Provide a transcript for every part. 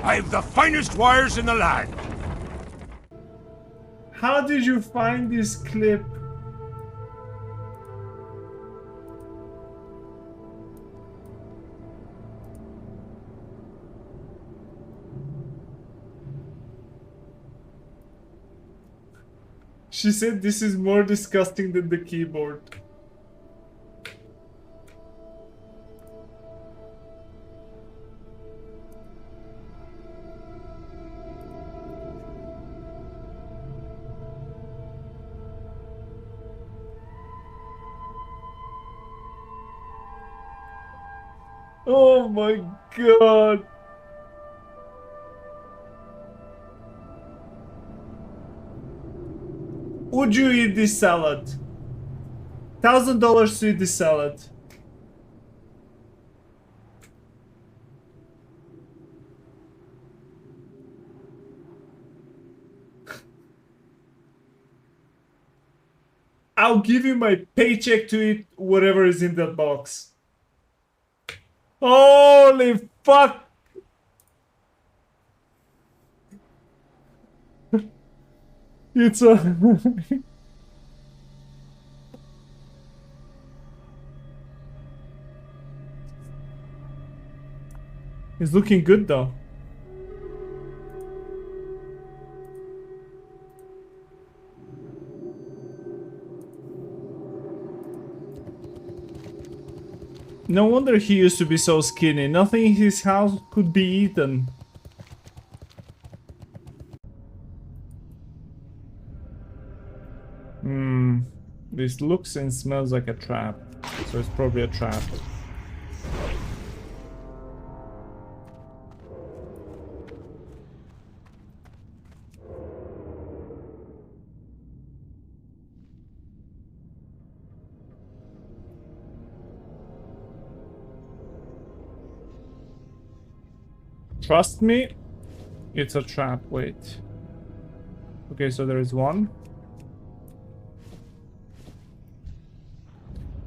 I've the finest wires in the land. How did you find this clip? She said this is more disgusting than the keyboard. Oh my god. Would you eat this salad? $1,000 to eat this salad. I'll give you my paycheck to eat whatever is in that box. Holy fuck! It's a... It's looking good though. No wonder he used to be so skinny. Nothing in his house could be eaten. This looks and smells like a trap. So it's probably a trap. Trust me, it's a trap. Wait. Okay, so there is one.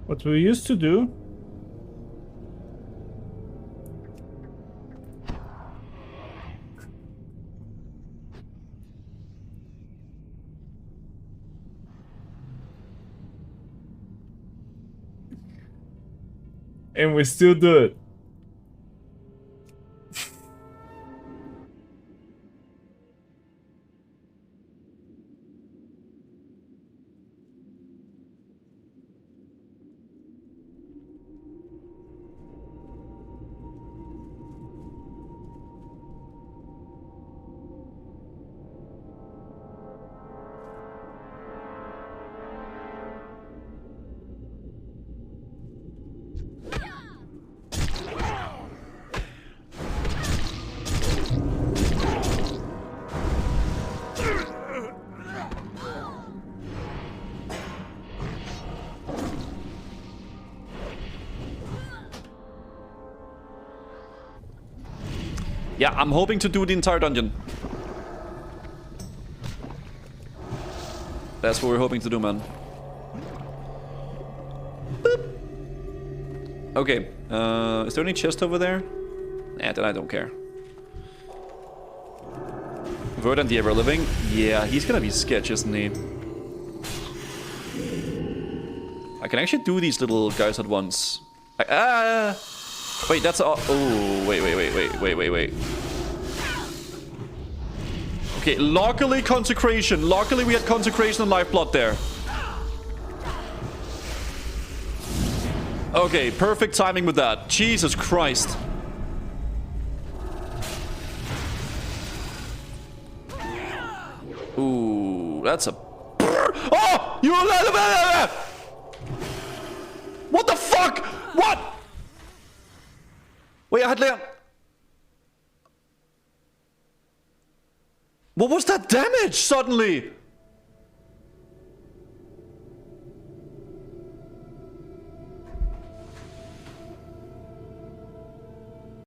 What we used to do... And we still do it. Yeah, I'm hoping to do the entire dungeon. That's what we're hoping to do, man. Boop. Okay, is there any chest over there? Nah, then I don't care. Verd and the Ever Living? Yeah, he's gonna be sketch, isn't he? I can actually do these little guys at once. Wait, that's all. Oh, wait. Okay, luckily consecration. Luckily we had consecration and lifeblood there. Okay, perfect timing with that. Jesus Christ. Ooh, that's a... Oh! You... What the fuck? What? Wait, I had like... What was that damage suddenly?